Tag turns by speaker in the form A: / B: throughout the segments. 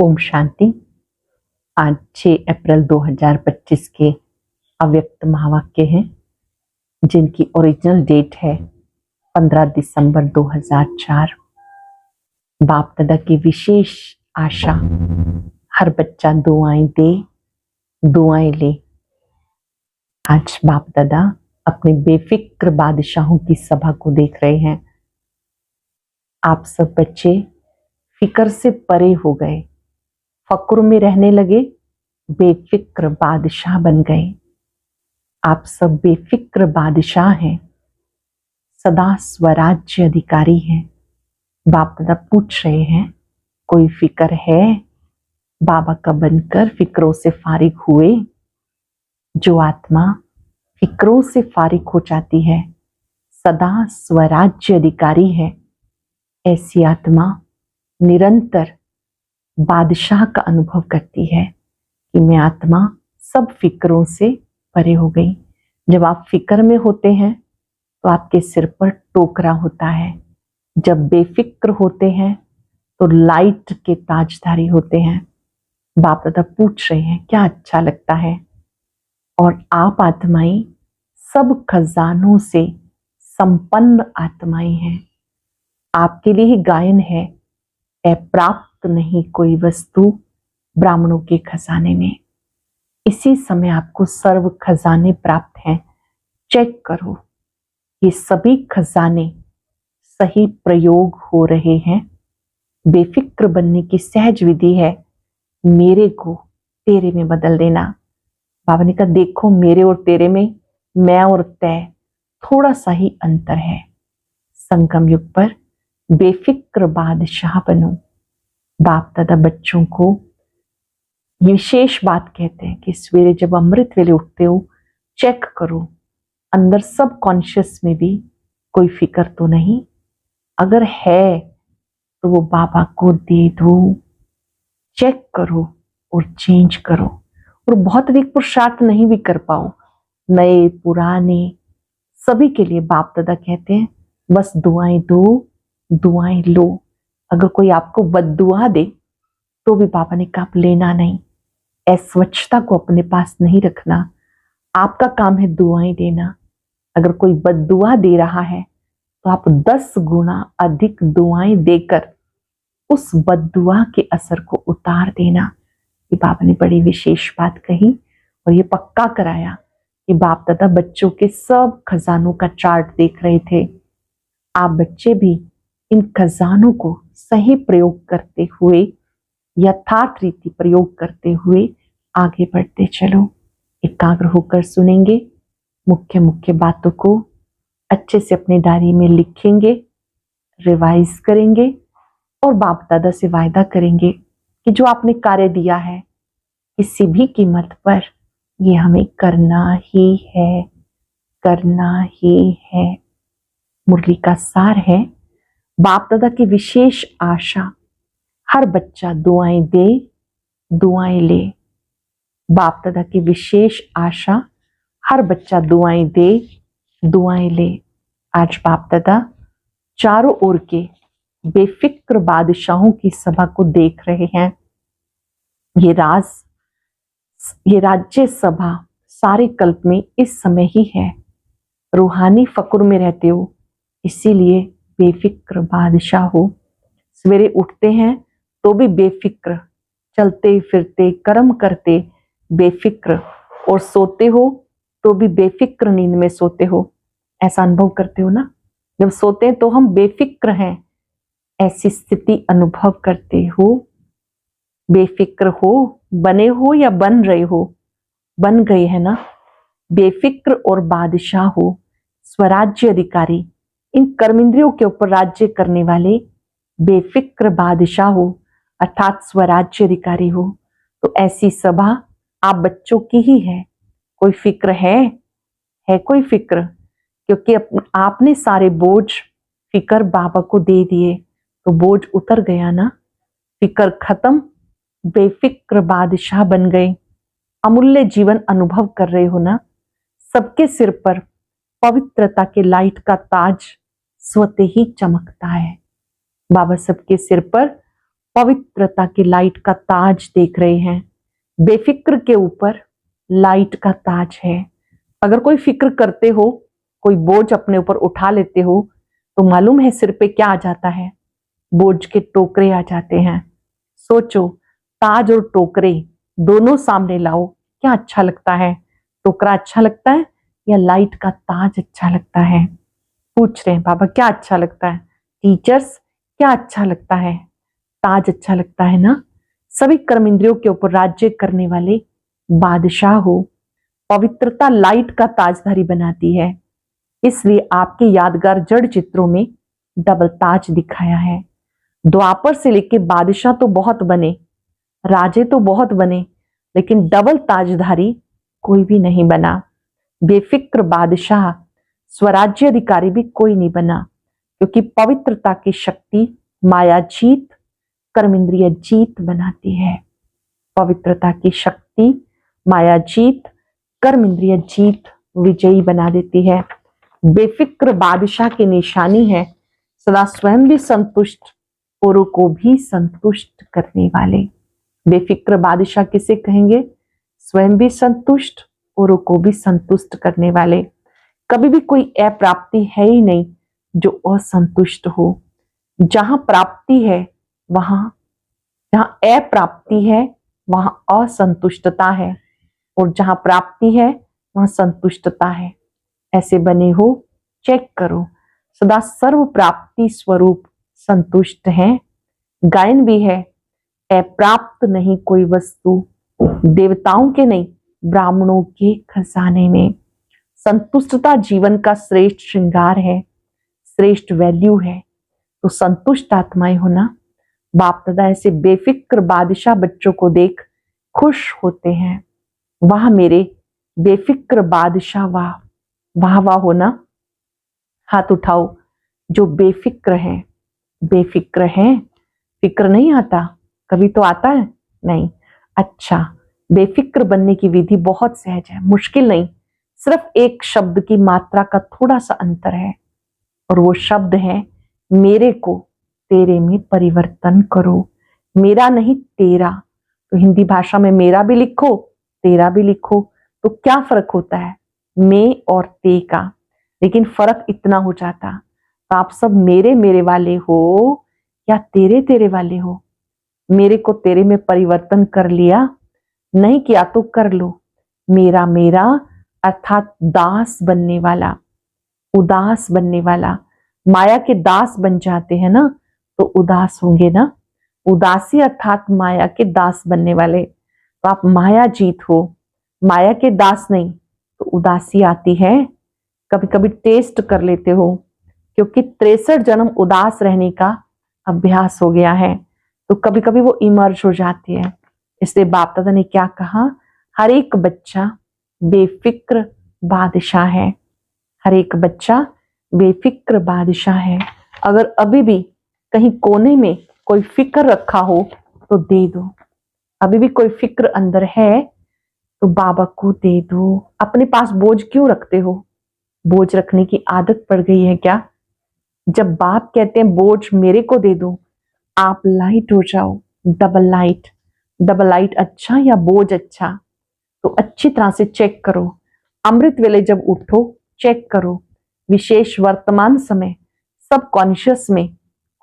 A: ओम शांति। आज 6 अप्रैल 2025 के अव्यक्त महावाक्य हैं जिनकी ओरिजिनल डेट है 15 दिसंबर 2004। बाप दादा की विशेष आशा, हर बच्चा दुआएं दे, दुआएं ले। आज बाप दादा अपने बेफिक्र बादशाहों की सभा को देख रहे हैं। आप सब बच्चे फिक्र से परे हो गए, फक्र में रहने लगे, बेफिक्र बादशाह बन गए। आप सब बेफिक्र बादशाह हैं, सदा स्वराज्य अधिकारी हैं। बाप दादा पूछ रहे हैं, कोई फिक्र है? बाबा का बनकर फिक्रों से फारिग हुए? जो आत्मा फिक्रों से फारिग हो जाती है, सदा स्वराज्य अधिकारी है, ऐसी आत्मा निरंतर बादशाह का अनुभव करती है कि मैं आत्मा सब फिक्रों से परे हो गई। जब आप फिक्र में होते हैं तो आपके सिर पर टोकरा होता है, जब बेफिक्र होते हैं तो लाइट के ताजधारी होते हैं। बाप दादा पूछ रहे हैं, क्या अच्छा लगता है? और आप आत्माएं सब खजानों से संपन्न आत्माएं हैं। आपके लिए ही गायन है, प्राप्त नहीं कोई वस्तु ब्राह्मणों के खजाने में। इसी समय आपको सर्व खजाने प्राप्त हैं। चेक करो, ये सभी खजाने सही प्रयोग हो रहे हैं। बेफिक्र बनने की सहज विधि है, मेरे को तेरे में बदल देना। बाबा ने कहा, देखो मेरे और तेरे में मैं और तय थोड़ा सा ही अंतर है। संगम युग पर बेफिक्र बादशाह बनो। बाप दादा बच्चों को ये विशेष बात कहते हैं कि सवेरे जब अमृत वेले उठते हो, चेक करो अंदर सब कॉन्शियस में भी कोई फिक्र तो नहीं। अगर है तो वो बाबा को दे दो। चेक करो और चेंज करो। और बहुत अधिक पुरुषार्थ नहीं भी कर पाओ, नए पुराने सभी के लिए बाप दादा कहते हैं, बस दुआएं दो, दुआएं लो। अगर कोई आपको बद्दुआ दे तो भी बाबा ने कहा लेना नहीं। अस्वच्छता को अपने पास नहीं रखना। आपका काम है दुआएं देना। अगर कोई बद्दुआ दे रहा है तो आप 10 गुना अधिक दुआएं देकर उस बद्दुआ के असर को उतार देना। ये बाबा ने बड़ी विशेष बात कही और ये पक्का कराया कि बाप दादा बच्चों के सब खजानों का चार्ट देख रहे थे। आप बच्चे भी इन खजानों को सही प्रयोग करते हुए, यथार्थ रीति प्रयोग करते हुए आगे बढ़ते चलो। एकाग्र होकर सुनेंगे, मुख्य मुख्य बातों को अच्छे से अपनी डायरी में लिखेंगे, रिवाइज करेंगे और बाप दादा से वायदा करेंगे कि जो आपने कार्य दिया है किसी भी कीमत पर ये हमें करना ही है, करना ही है। मुरली का सार है, बाप दादा की विशेष आशा, हर बच्चा दुआएं दे, दुआएं ले। बाप दादा की विशेष आशा, हर बच्चा दुआएं दे, दुआएं ले। आज बाप दादा चारों ओर के बेफिक्र बादशाहों की सभा को देख रहे हैं। ये राज्य सभा सारे कल्प में इस समय ही है। रूहानी फक्र में रहते हो, इसीलिए बेफिक्र बादशाह हो। सवेरे उठते हैं तो भी बेफिक्र, चलते फिरते कर्म करते बेफिक्र, और सोते हो तो भी बेफिक्र नींद में सोते हो। ऐसा अनुभव करते हो ना? जब सोते हैं तो हम बेफिक्र हैं, ऐसी स्थिति अनुभव करते हो। बेफिक्र हो, बने हो या बन रहे हो? बन गए है ना। बेफिक्र और बादशाह हो, स्वराज्य अधिकारी, इन कर्मेंद्रियों के ऊपर राज्य करने वाले बेफिक्र बादशाह हो, अर्थात स्वराज्य अधिकारी हो। तो ऐसी सभा आप बच्चों की ही है। कोई फिक्र है कोई फिक्र? क्योंकि आपने सारे बोझ फिक्र बाबा को दे दिए तो बोझ उतर गया ना। फिक्र खत्म, बेफिक्र बादशाह बन गए। अमूल्य जीवन अनुभव कर रहे हो ना। सबके सिर पर पवित्रता के लाइट का ताज स्वतः ही चमकता है। बाबा सबके सिर पर पवित्रता की लाइट का ताज देख रहे हैं। बेफिक्र के ऊपर लाइट का ताज है। अगर कोई फिक्र करते हो, कोई बोझ अपने ऊपर उठा लेते हो, तो मालूम है सिर पे क्या आ जाता है? बोझ के टोकरे आ जाते हैं। सोचो, ताज और टोकरे दोनों सामने लाओ, क्या अच्छा लगता है? टोकरा अच्छा लगता है या लाइट का ताज अच्छा लगता है? पूछ रहे हैं बाबा क्या अच्छा लगता है? टीचर्स, क्या अच्छा लगता है? ताज अच्छा लगता है ना? सभी कर्म इंद्रियों के ऊपर राज्य करने वाले बादशाह हो। पवित्रता लाइट का ताजधारी बनाती है, इसलिए आपके यादगार जड़ चित्रों में डबल ताज दिखाया है। द्वापर से लेके बादशाह तो बहुत बने, राजे तो बहुत बने, लेकिन डबल ताजधारी कोई भी नहीं बना। बेफिक्र बादशाह, स्वराज्य अधिकारी भी कोई नहीं बना, क्योंकि पवित्रता की शक्ति माया जीत, कर्मेंद्रिय जीत बनाती है। पवित्रता की शक्ति माया जीत, कर्मेंद्रिय जीत विजयी बना देती है। बेफिक्र बादशाह की निशानी है सदा स्वयं भी संतुष्ट, औरों को भी संतुष्ट करने वाले। बेफिक्र बादशाह किसे कहेंगे? स्वयं भी संतुष्ट, औरों को भी संतुष्ट करने वाले। कभी भी कोई अप्राप्ति है ही नहीं जो असंतुष्ट हो। जहां प्राप्ति है वहां, जहां अप्राप्ति है वहां असंतुष्टता है, और जहां प्राप्ति है वहां संतुष्टता है। ऐसे बने हो, चेक करो। सदा सर्व प्राप्ति स्वरूप संतुष्ट हैं। गायन भी है, अप्राप्त नहीं कोई वस्तु, देवताओं के नहीं ब्राह्मणों के खजाने में। संतुष्टता जीवन का श्रेष्ठ श्रृंगार है, श्रेष्ठ वैल्यू है। तो संतुष्ट आत्माएं होना। बाप दादा ऐसे बेफिक्र बादशाह बच्चों को देख खुश होते हैं। वाह मेरे बेफिक्र बादशाह, वाह वाह वाह होना। हाथ उठाओ जो बेफिक्र है। बेफिक्र है, फिक्र नहीं आता? कभी तो आता है नहीं। अच्छा, बेफिक्र बनने की विधि बहुत सहज है, मुश्किल नहीं। सिर्फ एक शब्द की मात्रा का थोड़ा सा अंतर है, और वो शब्द है मेरे को तेरे में परिवर्तन करो। मेरा नहीं तेरा। तो हिंदी भाषा में मेरा भी लिखो, तेरा भी लिखो, तो क्या फर्क होता है मैं और ते का? लेकिन फर्क इतना हो जाता, तो आप सब मेरे मेरे वाले हो या तेरे तेरे वाले हो? मेरे को तेरे में परिवर्तन कर लिया, नहीं किया तो कर लो। मेरा मेरा अर्थात दास बनने वाला, उदास बनने वाला। माया के दास बन जाते हैं ना तो उदास होंगे ना। उदासी अर्थात माया के दास बनने वाले। तो आप माया जीत हो, माया के दास नहीं। तो उदासी आती है, कभी कभी टेस्ट कर लेते हो, क्योंकि 63 जन्म उदास रहने का अभ्यास हो गया है, तो कभी कभी वो इमर्ज हो जाती है। इसलिए बाप दादा ने क्या कहा? हर एक बच्चा बेफिक्र बादशाह है। हर एक बच्चा बेफिक्र बादशाह है। अगर अभी भी कहीं कोने में कोई फिक्र रखा हो तो दे दो। अभी भी कोई फिक्र अंदर है तो बाबा को दे दो। अपने पास बोझ क्यों रखते हो? बोझ रखने की आदत पड़ गई है क्या? जब बाप कहते हैं बोझ मेरे को दे दो, आप लाइट हो जाओ, डबल लाइट। डबल लाइट अच्छा या बोझ अच्छा? तो अच्छी तरह से चेक करो। अमृत वेले जब उठो चेक करो, विशेष वर्तमान समय सब कॉन्शियस में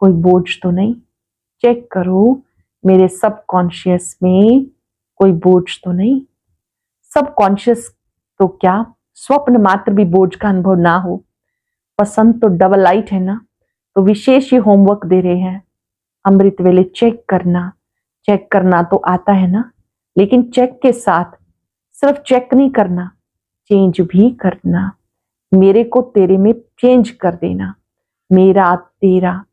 A: कोई बोझ तो नहीं। चेक करो मेरे सब कॉन्शियस में कोई बोझ तो नहीं। सब कॉन्शियस तो क्या स्वप्न मात्र भी बोझ का अनुभव ना हो। पसंद तो डबल लाइट है ना, तो विशेष ये होमवर्क दे रहे हैं। अमृत वेले चेक करना तो आता है ना, लेकिन चेक के साथ सिर्फ चेक नहीं करना, चेंज भी करना। मेरे को तेरे में चेंज कर देना, मेरा तेरा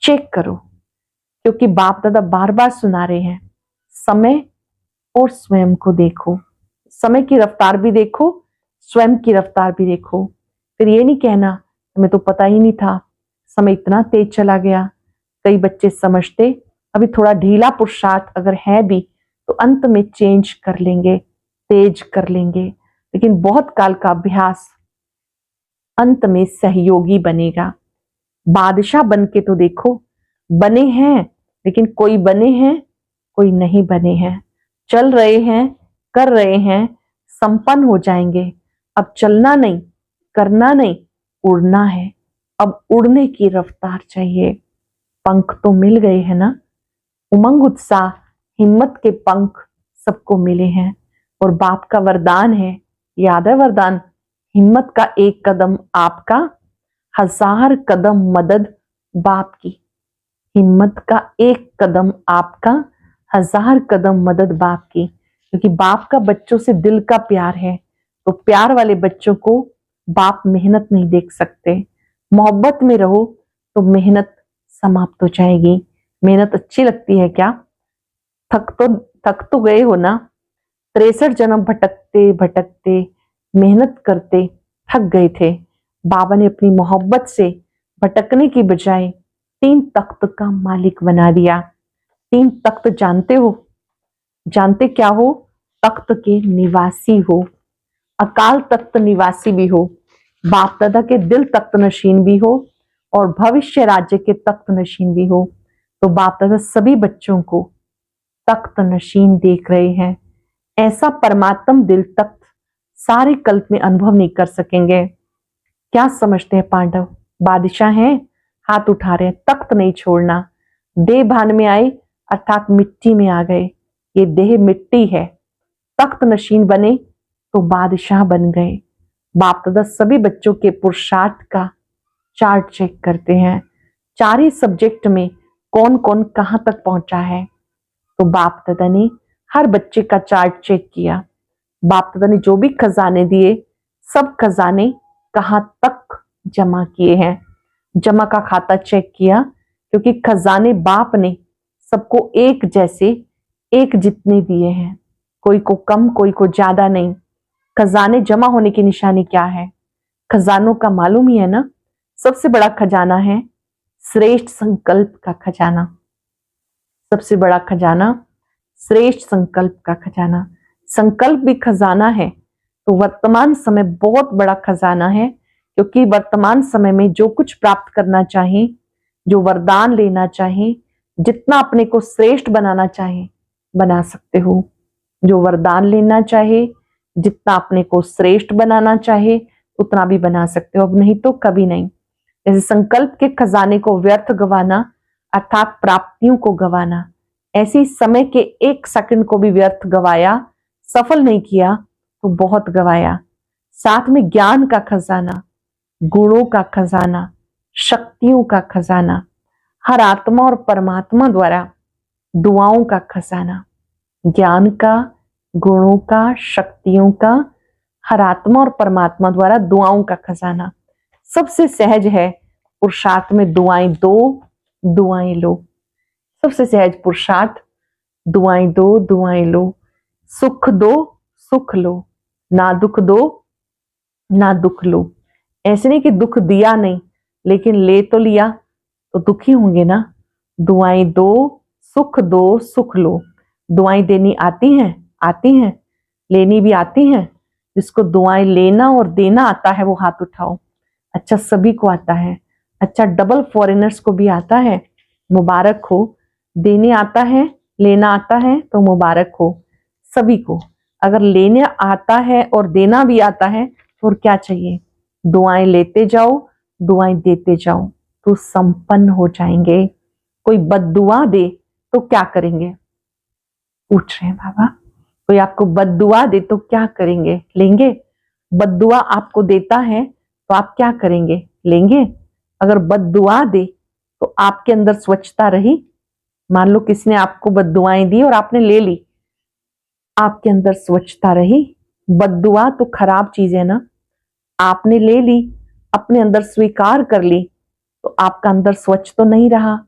A: चेक करो। क्योंकि बाप दादा बार बार सुना रहे हैं, समय और स्वयं को देखो। समय की रफ्तार भी देखो, स्वयं की रफ्तार भी देखो। फिर ये नहीं कहना हमें तो पता ही नहीं था, समय इतना तेज चला गया। कई बच्चे समझते अभी थोड़ा ढीला पुरुषार्थ अगर है भी तो अंत में चेंज कर लेंगे, तेज कर लेंगे। लेकिन बहुत काल का अभ्यास अंत में सहयोगी बनेगा। बादशाह बन के तो देखो, बने हैं लेकिन कोई बने हैं, कोई नहीं बने हैं। चल रहे हैं, कर रहे हैं, संपन्न हो जाएंगे। अब चलना नहीं, करना नहीं, उड़ना है। अब उड़ने की रफ्तार चाहिए। पंख तो मिल गए हैं ना, उमंग उत्साह हिम्मत के पंख सबको मिले हैं। और बाप का वरदान है, याद है वरदान, हिम्मत का एक कदम आपका, 1000 कदम मदद बाप की। हिम्मत का एक कदम आपका, 1000 कदम मदद बाप की। क्योंकि बाप का बच्चों से दिल का प्यार है, तो प्यार वाले बच्चों को बाप मेहनत नहीं देख सकते। मोहब्बत में रहो तो मेहनत समाप्त हो जाएगी। मेहनत अच्छी लगती है क्या? थक तो गए हो ना। 63 जन्म भटकते भटकते मेहनत करते थक गए थे। बाबा ने अपनी मोहब्बत से भटकने की बजाय 3 तख्त का मालिक बना दिया। 3 तख्त जानते हो? जानते क्या हो? तख्त के निवासी हो, अकाल तख्त निवासी भी हो, बाप दादा के दिल तख्त नशीन भी हो, और भविष्य राज्य के तख्त नशीन भी हो। तो बाप दादा सभी बच्चों को तख्त नशीन देख रहे हैं। ऐसा परमात्म दिल तख्त सारे कल्प में अनुभव नहीं कर सकेंगे। क्या समझते हैं पांडव? बादशाह हैं, हाथ उठा रहे हैं, तख्त नहीं छोड़ना। देह भान में आए अर्थात मिट्टी में आ गए। ये देह मिट्टी है, तख्त नशीन बने तो बादशाह बन गए। बाप दादा सभी बच्चों के पुरुषार्थ का चार्ट चेक करते हैं। 4 ही सब्जेक्ट में कौन कौन कहां तक पहुंचा है। तो बाप दादा ने हर बच्चे का चार्ट चेक किया। बाप दादा ने जो भी खजाने दिए, सब खजाने कहां तक जमा किए हैं। जमा का खाता चेक किया, क्योंकि खजाने बाप ने सबको एक जैसे, एक जितने दिए हैं। कोई को कम, कोई को ज्यादा नहीं। खजाने जमा होने की निशानी क्या है? खजानों का मालूम ही है ना। सबसे बड़ा खजाना है श्रेष्ठ संकल्प का खजाना। सबसे बड़ा खजाना श्रेष्ठ संकल्प का खजाना। संकल्प भी खजाना है, तो वर्तमान समय बहुत बड़ा खजाना है। क्योंकि वर्तमान समय में जो कुछ प्राप्त करना चाहे, जो वरदान लेना चाहे, जितना अपने को श्रेष्ठ बनाना चाहे, बना सकते हो। जो वरदान लेना चाहे, जितना अपने को श्रेष्ठ बनाना चाहे, उतना भी बना सकते हो। अब नहीं तो कभी नहीं। जैसे संकल्प के खजाने को व्यर्थ गवाना अर्थात प्राप्तियों को गवाना, ऐसी समय के 1 सेकंड को भी व्यर्थ गवाया, सफल नहीं किया तो बहुत गवाया। साथ में ज्ञान का खजाना, गुणों का खजाना, शक्तियों का खजाना, हर आत्मा और परमात्मा द्वारा दुआओं का खजाना। ज्ञान का, गुणों का, शक्तियों का, हर आत्मा और परमात्मा द्वारा दुआओं का खजाना। सबसे सहज है पुरुषार्थ में दुआएं दो, दुआएं लो। सबसे सहज पुरुषार्थ दुआएं दो, दुआएं लो। सुख दो, सुख लो। ना दुख दो, ना दुख लो। ऐसे नहीं कि दुख दिया नहीं, लेकिन ले तो लिया तो दुखी होंगे ना। दुआएं दो, सुख दो, सुख लो। दुआएं देनी आती हैं? आती हैं। लेनी भी आती हैं। जिसको दुआएं लेना और देना आता है वो हाथ उठाओ। अच्छा, सभी को आता है। अच्छा, डबल फॉरेनर्स को भी आता है, मुबारक हो। देने आता है, लेना आता है तो मुबारक हो सभी को। अगर लेने आता है और देना भी आता है तो और क्या चाहिए? दुआएं लेते जाओ, दुआएं देते जाओ तो संपन्न हो जाएंगे। कोई बद्दुआ दे तो क्या करेंगे? पूछ रहे हैं बाबा। कोई आपको बद्दुआ दे तो क्या करेंगे? लेंगे? बद्दुआ आपको देता है तो आप क्या करेंगे? लेंगे? अगर बद्दुआ दे तो आपके अंदर स्वच्छता रही। मान लो किसी ने आपको बद्दुआएं दी और आपने ले ली, आपके अंदर स्वच्छता रही। बद्दुआ तो खराब चीज है ना। आपने ले ली, अपने अंदर स्वीकार कर ली, तो आपका अंदर स्वच्छ तो नहीं रहा।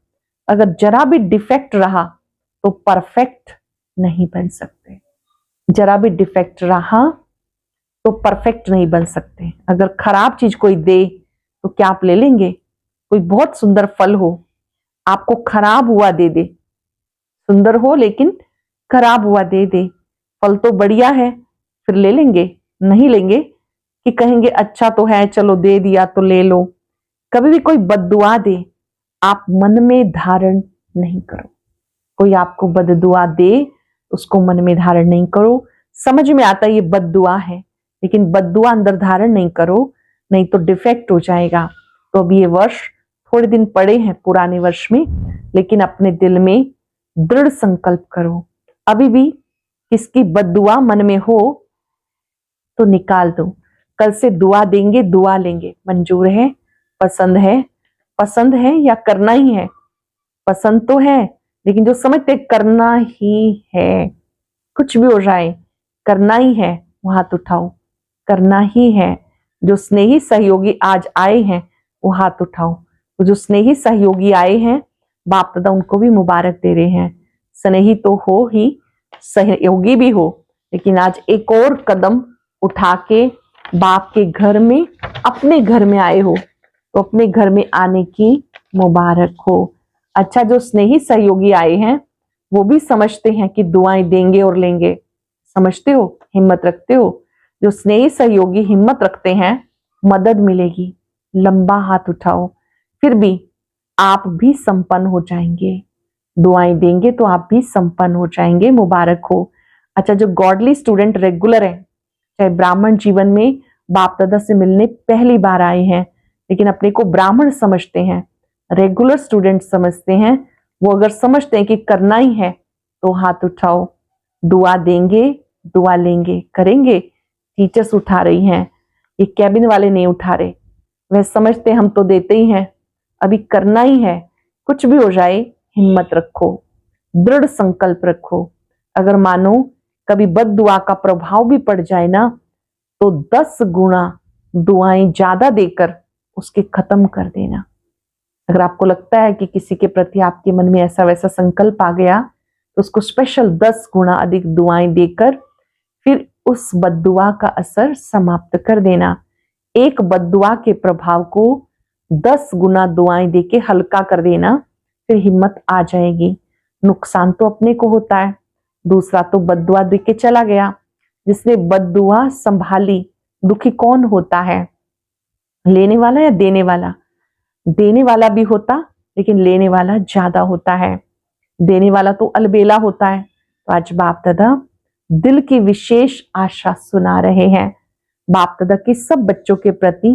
A: अगर जरा भी डिफेक्ट रहा तो परफेक्ट नहीं बन सकते। जरा भी डिफेक्ट रहा तो परफेक्ट नहीं बन सकते। अगर खराब चीज कोई दे तो क्या आप ले लेंगे? कोई बहुत सुंदर फल हो, आपको खराब हुआ दे दे, सुंदर हो लेकिन खराब हुआ दे दे, फल तो बढ़िया है, फिर ले लेंगे? नहीं लेंगे। कि कहेंगे अच्छा तो है, चलो दे दिया तो ले लो। कभी भी कोई बद्दुआ दे, आप मन में धारण नहीं करो। कोई आपको बददुआ दे उसको मन में धारण नहीं करो। समझ में आता है ये बददुआ है, लेकिन बददुआ अंदर धारण नहीं करो, नहीं तो डिफेक्ट हो जाएगा। तो अभी ये वर्ष थोड़े दिन पड़े हैं पुराने वर्ष में, लेकिन अपने दिल में दृढ़ संकल्प करो। अभी भी किसकी बददुआ मन में हो तो निकाल दो। कल से दुआ देंगे, दुआ लेंगे। मंजूर है, पसंद है, पसंद है या करना ही है? पसंद तो है, लेकिन जो समझते करना ही है, कुछ भी हो जाए करना ही है, वो हाथ उठाओ। करना ही है। जो स्नेही सहयोगी आज आए हैं वो हाथ उठाओ। तो जो स्नेही सहयोगी आए हैं, बाप दादा उनको भी मुबारक दे रहे हैं। स्नेही तो हो ही, सहयोगी भी हो, लेकिन आज एक और कदम उठा के बाप के घर में, अपने घर में आए हो, तो अपने घर में आने की मुबारक हो। अच्छा, जो स्नेही सहयोगी आए हैं वो भी समझते हैं कि दुआएं देंगे और लेंगे। समझते हो, हिम्मत रखते हो। जो स्नेही सहयोगी हिम्मत रखते हैं, मदद मिलेगी। लंबा हाथ उठाओ। फिर भी आप भी संपन्न हो जाएंगे। दुआएं देंगे तो आप भी संपन्न हो जाएंगे। मुबारक हो। अच्छा, जो गॉडली स्टूडेंट रेगुलर है, चाहे ब्राह्मण जीवन में बाप दादा से मिलने पहली बार आए हैं, लेकिन अपने को ब्राह्मण समझते हैं, रेगुलर स्टूडेंट समझते हैं, वो अगर समझते हैं कि करना ही है तो हाथ उठाओ। दुआ देंगे, दुआ लेंगे, करेंगे। टीचर्स उठा रही हैं, ये कैबिन वाले नहीं उठा रहे। वह समझते हम तो देते ही हैं, अभी करना ही है। कुछ भी हो जाए हिम्मत रखो, दृढ़ संकल्प रखो। अगर मानो कभी बद दुआ का प्रभाव भी पड़ जाए ना, तो 10 गुना दुआएं ज्यादा देकर उसके खत्म कर देना। अगर आपको लगता है कि किसी के प्रति आपके मन में ऐसा वैसा संकल्प आ गया, तो उसको स्पेशल 10 गुना अधिक दुआएं देकर फिर उस बद्दुआ का असर समाप्त कर देना। एक बद्दुआ के प्रभाव को 10 गुना दुआएं देके हल्का कर देना, फिर हिम्मत आ जाएगी। नुकसान तो अपने को होता है, दूसरा तो बद्दुआ देके चला गया। जिसने बद्दुआ संभाली, दुखी कौन होता है? लेने वाला या देने वाला? देने वाला भी होता, लेकिन लेने वाला ज्यादा होता है। देने वाला तो अलबेला होता है। तो आज बाप दादा दिल की विशेष आशा सुना रहे हैं। बाप दादा के सब बच्चों के प्रति,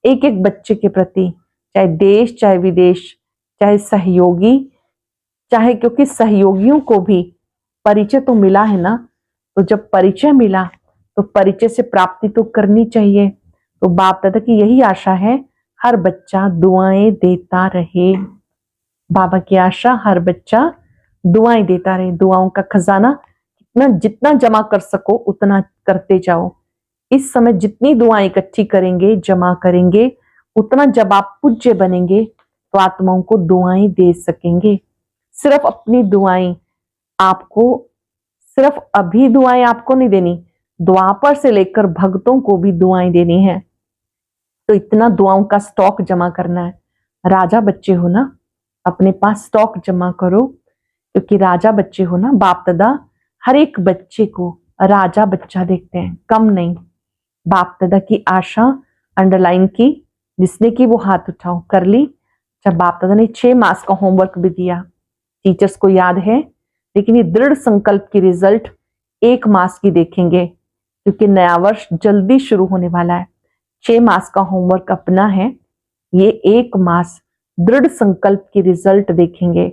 A: एक एक बच्चे के प्रति, चाहे देश चाहे विदेश, चाहे सहयोगी, चाहे, क्योंकि सहयोगियों को भी परिचय तो मिला है ना, तो जब परिचय मिला तो परिचय से प्राप्ति तो करनी चाहिए। तो बाप दादा की यही आशा है, हर बच्चा दुआएं देता रहे। बाबा की आशा, हर बच्चा दुआएं देता रहे। दुआओं का खजाना जितना जमा कर सको उतना करते जाओ। इस समय जितनी दुआएं इकट्ठी करेंगे, जमा करेंगे, उतना जब आप पूज्य बनेंगे तो आत्माओं को दुआएं दे सकेंगे। सिर्फ अपनी दुआएं आपको, सिर्फ अभी दुआएं आपको नहीं देनी, द्वापर से लेकर भक्तों को भी दुआएं देनी है। तो इतना दुआओं का स्टॉक जमा करना है। राजा बच्चे हो ना, अपने पास स्टॉक जमा करो, क्योंकि राजा बच्चे हो ना। बाप दादा हर एक बच्चे को राजा बच्चा देखते हैं, कम नहीं। बाप दादा की आशा अंडरलाइन की, जिसने की वो हाथ उठाओ। कर ली? जब बाप दादा ने 6 मास का होमवर्क भी दिया, टीचर्स को याद है, लेकिन ये दृढ़ संकल्प की रिजल्ट 1 मास की देखेंगे, क्योंकि नया वर्ष जल्दी शुरू होने वाला है। 6 मास का होमवर्क अपना है, ये 1 मास दृढ़ संकल्प की रिजल्ट देखेंगे।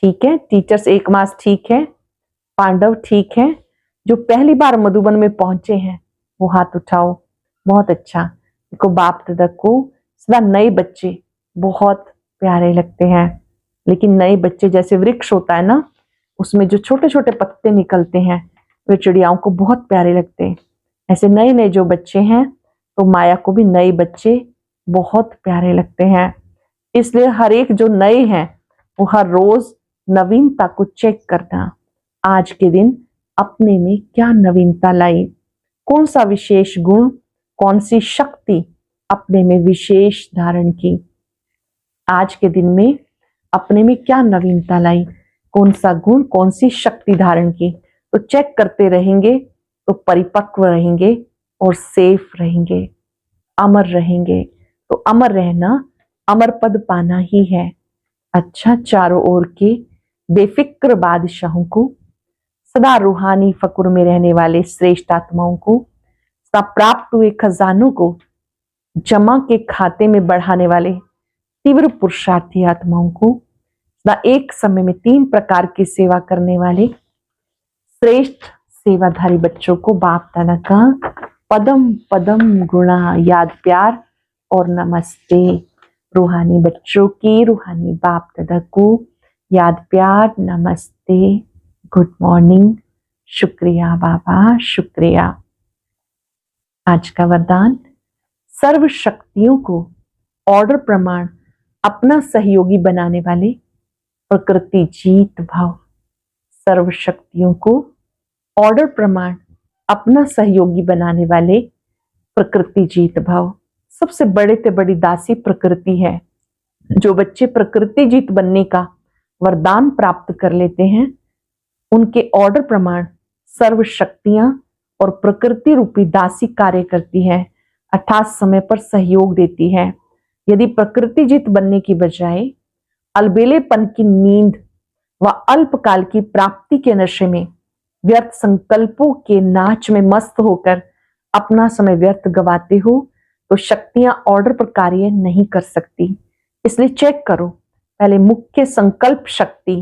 A: ठीक है टीचर्स, 1 मास ठीक है, पांडव ठीक है। जो पहली बार मधुबन में पहुंचे हैं वो हाथ उठाओ। बहुत अच्छा। देखो बाप दादा को सदा नए बच्चे बहुत प्यारे लगते हैं, लेकिन नए बच्चे जैसे वृक्ष होता है ना, उसमें जो छोटे छोटे पत्ते निकलते हैं वे चिड़ियाओं को बहुत प्यारे लगते हैं। ऐसे नए नए जो बच्चे हैं, तो माया को भी नए बच्चे बहुत प्यारे लगते हैं। इसलिए हर एक जो नए हैं वो हर रोज नवीनता को चेक करना। आज के दिन अपने में क्या नवीनता लाई, कौन सा विशेष गुण, कौन सी शक्ति अपने में विशेष धारण की। आज के दिन में अपने में क्या नवीनता लाई, कौन सा गुण, कौन सी शक्ति धारण की। तो चेक करते रहेंगे तो परिपक्व रहेंगे और सेफ रहेंगे, अमर रहेंगे। तो अमर रहना, अमर पद पाना ही है। अच्छा, चारों ओर के बेफिक्र बादशाहों को, सदा रूहानी फकुर में रहने वाले श्रेष्ठ आत्माओं को, सदा प्राप्त हुए खजानों को जमा के खाते में बढ़ाने वाले तीव्र पुरुषार्थी आत्माओं को, सदा एक समय में 3 प्रकार की सेवा करने वाले श्रेष्ठ सेवाधारी बच्चों को बाप दादा का पदम पदम गुणा याद प्यार और नमस्ते। रूहानी बच्चों की रूहानी बाप दादा को याद प्यार नमस्ते, गुड मॉर्निंग, शुक्रिया बाबा शुक्रिया। आज का वरदान, सर्व शक्तियों को ऑर्डर प्रमाण अपना सहयोगी बनाने वाले प्रकृति जीत भाव। सर्व शक्तियों को ऑर्डर प्रमाण अपना सहयोगी बनाने वाले प्रकृति जीत भाव। सबसे बड़े से बड़ी दासी प्रकृति है। जो बच्चे प्रकृति जीत बनने का वरदान प्राप्त कर लेते हैं, उनके ऑर्डर प्रमाण सर्व शक्तियां और प्रकृति रूपी दासी कार्य करती है, अर्थात समय पर सहयोग देती है। यदि प्रकृति जीत बनने की बजाय अलबेलेपन की नींद व अल्पकाल की प्राप्ति के नशे में व्यर्थ संकल्पों के नाच में मस्त होकर अपना समय व्यर्थ गवाते हो, तो शक्तियां ऑर्डर पर कार्य नहीं कर सकती। इसलिए चेक करो, पहले मुख्य संकल्प शक्ति,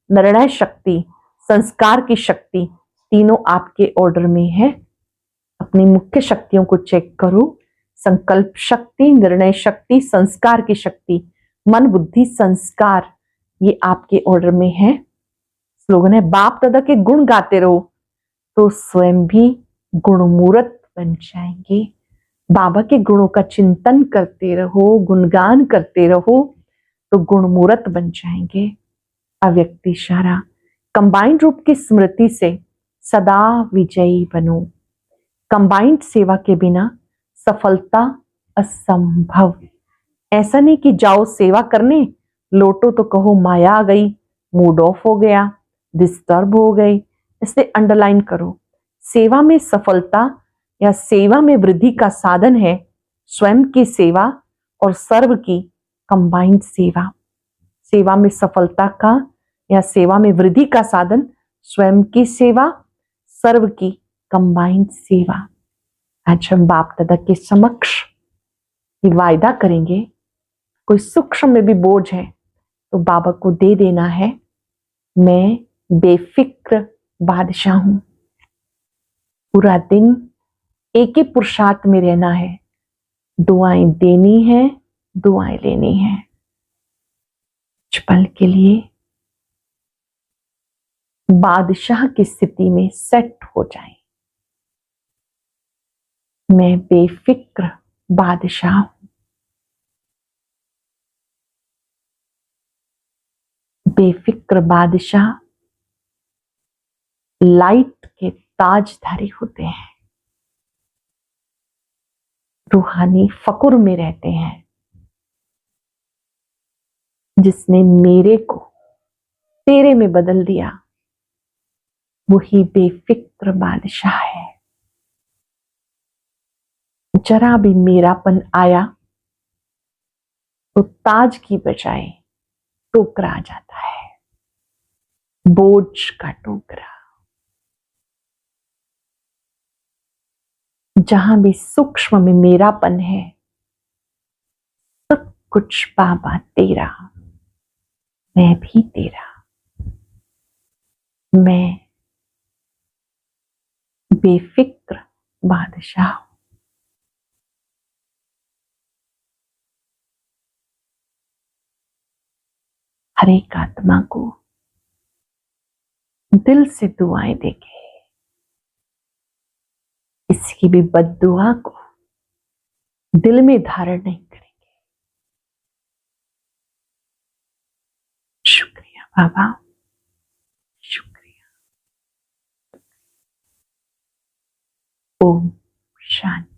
A: निर्णय शक्ति, संस्कार की शक्ति तीनों आपके ऑर्डर में है। अपनी मुख्य शक्तियों को चेक करो, संकल्प शक्ति, निर्णय शक्ति, संस्कार की शक्ति, मन बुद्धि संस्कार, ये आपके ऑर्डर में है। स्लोगन है, बाप दादा के गुण गाते रहो तो स्वयं भी गुणमूर्त बन जाएंगे। बाबा के गुणों का चिंतन करते रहो, गुणगान करते रहो तो गुणमूर्त बन जाएंगे। अव्यक्त इशारा, कंबाइंड रूप की स्मृति से सदा विजयी बनो। कंबाइंड सेवा के बिना सफलता असंभव। ऐसा नहीं कि जाओ सेवा करने, लौटो तो कहो माया आ गई, मूड ऑफ हो गया, डिस्टर्ब हो गए। इसलिए अंडरलाइन करो, सेवा में सफलता या सेवा में वृद्धि का साधन है स्वयं की सेवा और सर्व की कंबाइंड सेवा। सेवा में सफलता का या सेवा में वृद्धि का साधन स्वयं की सेवा, सर्व की कंबाइंड सेवा। आज हम बाप दादा के समक्ष ये वायदा करेंगे, कोई सूक्ष्म में भी बोझ है तो बाबा को दे देना है। मैं बेफिक्र बादशाह हूं। पूरा दिन एक ही पुरुषार्थ में रहना है, दुआएं देनी है, दुआएं लेनी है। कुछ पल के लिए बादशाह की स्थिति में सेट हो जाएं। मैं बेफिक्र बादशाह हूं। बेफिक्र बादशाह लाइट के ताजधारी होते हैं, रूहानी फकुर में रहते हैं। जिसने मेरे को तेरे में बदल दिया, वही बेफिक्र बादशाह है। जरा भी मेरापन आया तो ताज की बजाय टोकरा आ जाता है, बोझ का टोकरा। जहां भी सूक्ष्म में मेरापन है, सब कुछ बाबा तेरा, मैं भी तेरा। मैं बेफिक्र बादशाह हूं। हर एक आत्मा को दिल से दुआएं देंगे, इसकी भी बद्दुआ को दिल में धारण नहीं करेंगे। शुक्रिया बाबा, शुक्रिया। ओम शांति।